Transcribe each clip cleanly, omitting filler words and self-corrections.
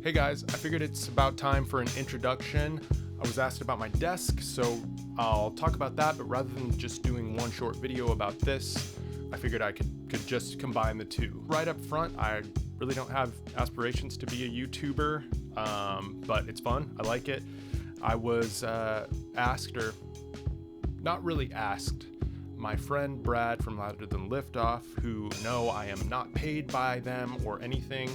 Hey guys, I figured it's about time for an introduction. I was asked about my desk, so I'll talk about that, but rather than just doing one short video about this, I figured I could just combine the two. Right up front, I really don't have aspirations to be a YouTuber, but it's fun, I like it. I was asked, or not really asked, my friend Brad from Louder Than Liftoff, who no, I am not paid by them or anything.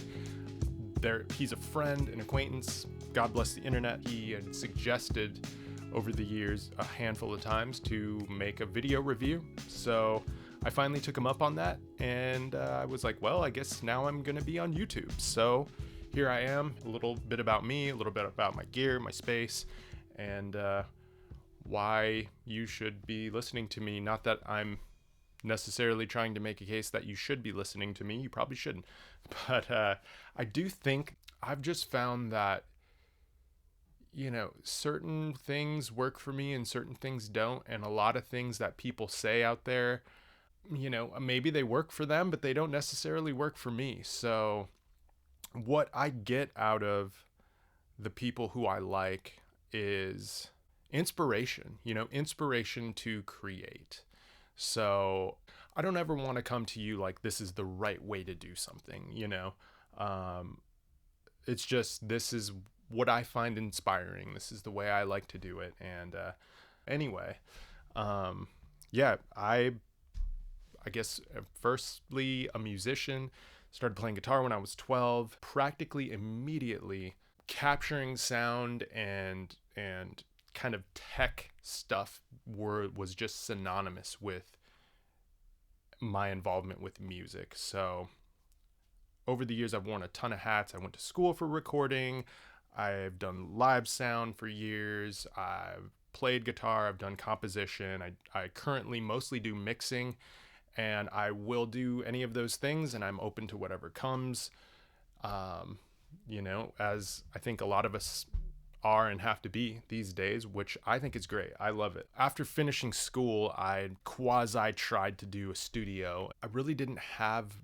He's a friend, an acquaintance, God bless the internet. He had suggested over the years a handful of times to make a video review. So I finally took him up on that, and I was like, well, I guess now I'm gonna be on YouTube. So here I am, a little bit about me, a little bit about my gear, my space, and why you should be listening to me. Not that I'm necessarily trying to make a case that you should be listening to me. You probably shouldn't. But I do think I've just found that, certain things work for me and certain things don't. And a lot of things that people say out there, maybe they work for them, but they don't necessarily work for me. So what I get out of the people who I like is inspiration, inspiration to create. So I don't ever want to come to you like this is the right way to do something, it's just, this is what I find inspiring. This is the way I like to do it. And anyway, I guess firstly a musician, started playing guitar when I was 12, practically immediately capturing sound and kind of tech stuff was just synonymous with my involvement with music. So over the years, I've worn a ton of hats. I went to school for recording. I've done live sound for years. I've played guitar. I've done composition. I currently mostly do mixing, and I will do any of those things, and I'm open to whatever comes. As I think a lot of us are and have to be these days, which I think is great. I love it. After finishing school, I quasi tried to do a studio. I really didn't have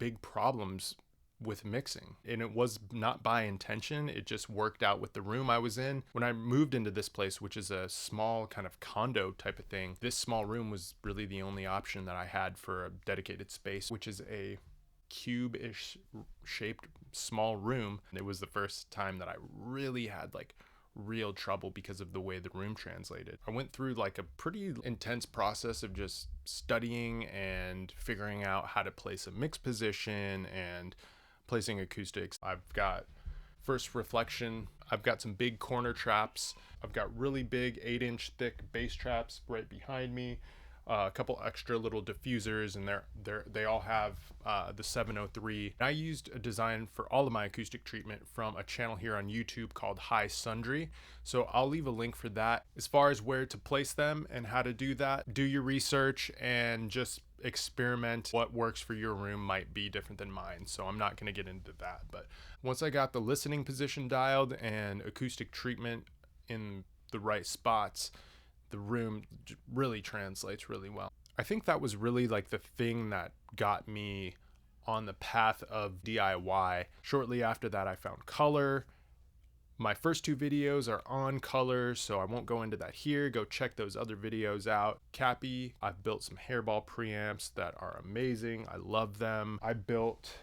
big problems with mixing, and it was not by intention. It just worked out with the room I was in. When I moved into this place, which is a small kind of condo type of thing, this small room was really the only option that I had for a dedicated space, which is a cube-ish shaped small room. And it was the first time that I really had real trouble because of the way the room translated. I went through a pretty intense process of just studying and figuring out how to place a mix position and placing acoustics. I've got first reflection. I've got some big corner traps. I've got really big 8-inch thick bass traps right behind me. A couple extra little diffusers, and they all have the 703. I used a design for all of my acoustic treatment from a channel here on YouTube called High Sundry, so I'll leave a link for that. As far as where to place them and how to do that, do your research and just experiment. What works for your room might be different than mine, so I'm not going to get into that. But once I got the listening position dialed and acoustic treatment in the right spots, the room really translates really well. I think that was really the thing that got me on the path of DIY. Shortly after that, I found color. My first two videos are on color, so I won't go into that here. Go check those other videos out. Cappy, I've built some hairball preamps that are amazing. I love them. I built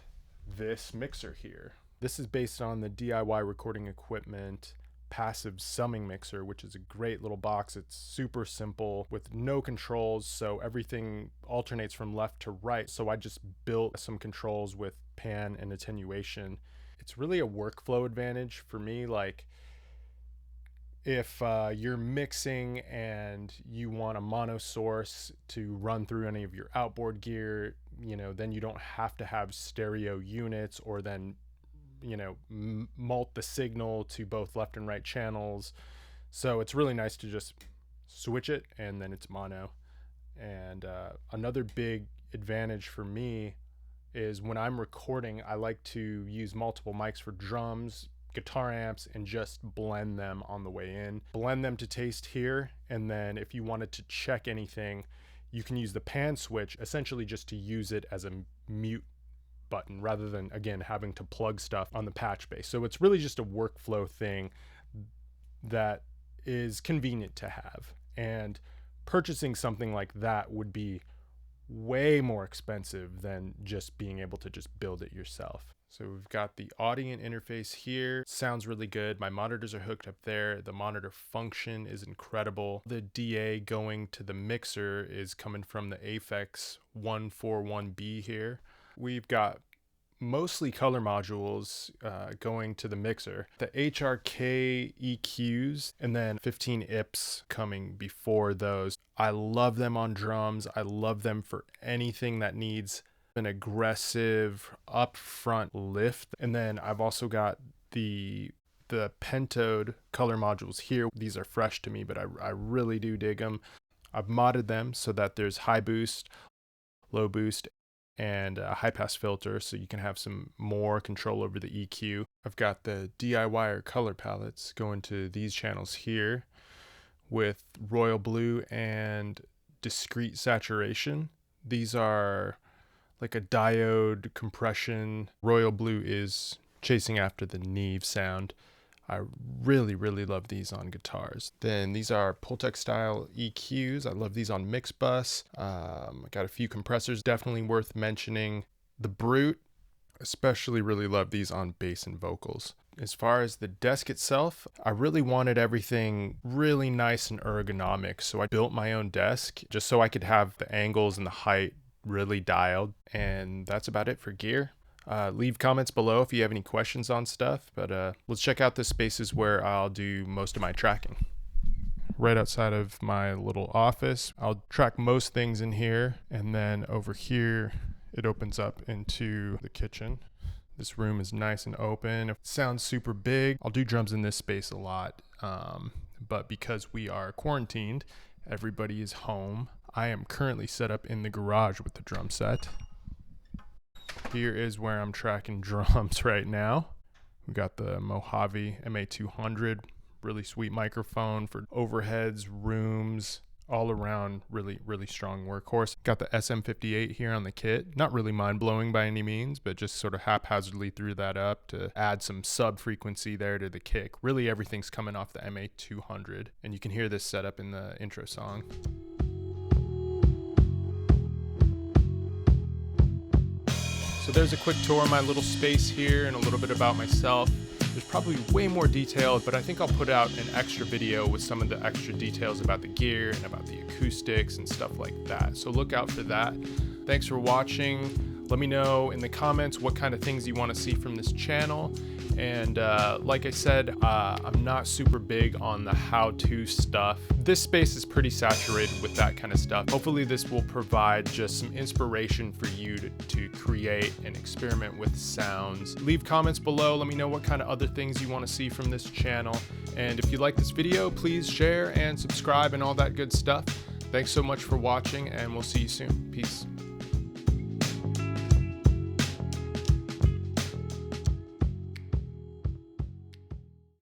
this mixer here. This is based on the DIY recording equipment passive summing mixer, which is a great little box. It's super simple with no controls, so everything alternates from left to right. So I just built some controls with pan and attenuation. It's really a workflow advantage for me. If you're mixing and you want a mono source to run through any of your outboard gear, then you don't have to have stereo units or then mult the signal to both left and right channels. So it's really nice to just switch it and then it's mono. And another big advantage for me is when I'm recording, I like to use multiple mics for drums, guitar amps, and just blend them on the way in. Blend them to taste here, and then if you wanted to check anything, you can use the pan switch essentially just to use it as a mute button rather than, again, having to plug stuff on the patch base. So it's really just a workflow thing that is convenient to have. And purchasing something like that would be way more expensive than just being able to just build it yourself. So we've got the audio interface here. Sounds really good. My monitors are hooked up there. The monitor function is incredible. The DA going to the mixer is coming from the Aphex 141B here. We've got mostly color modules going to the mixer. The HRK EQs and then 15 IPs coming before those. I love them on drums. I love them for anything that needs an aggressive upfront lift. And then I've also got the pentode color modules here. These are fresh to me, but I really do dig them. I've modded them so that there's high boost, low boost, and a high pass filter, so you can have some more control over the EQ. I've got the DIY color palettes going to these channels here with royal blue and discrete saturation. These are like a diode compression. Royal blue is chasing after the Neve sound. I really, really love these on guitars. Then these are Pultec style EQs. I love these on mix bus. I got a few compressors, definitely worth mentioning. The Brute, especially really love these on bass and vocals. As far as the desk itself, I really wanted everything really nice and ergonomic. So I built my own desk just so I could have the angles and the height really dialed. And that's about it for gear. Leave comments below if you have any questions on stuff, but let's check out the spaces where I'll do most of my tracking. Right outside of my little office, I'll track most things in here, and then over here it opens up into the kitchen. This room is nice and open. It sounds super big. I'll do drums in this space a lot, but because we are quarantined, everybody is home. I am currently set up in the garage with the drum set. Here is where I'm tracking drums right now. We got the Mojave MA200, really sweet microphone for overheads, rooms, all around really, really strong workhorse. Got the SM58 here on the kit. Not really mind-blowing by any means, but just sort of haphazardly threw that up to add some sub-frequency there to the kick. Really everything's coming off the MA200, and you can hear this setup in the intro song. So there's a quick tour of my little space here and a little bit about myself. There's probably way more detail, but I think I'll put out an extra video with some of the extra details about the gear and about the acoustics and stuff like that. So look out for that. Thanks for watching. Let me know in the comments what kind of things you want to see from this channel. And like I said, I'm not super big on the how-to stuff. This space is pretty saturated with that kind of stuff. Hopefully this will provide just some inspiration for you to create and experiment with sounds. Leave comments below. Let me know what kind of other things you want to see from this channel. And if you like this video, please share and subscribe and all that good stuff. Thanks so much for watching, and we'll see you soon. Peace.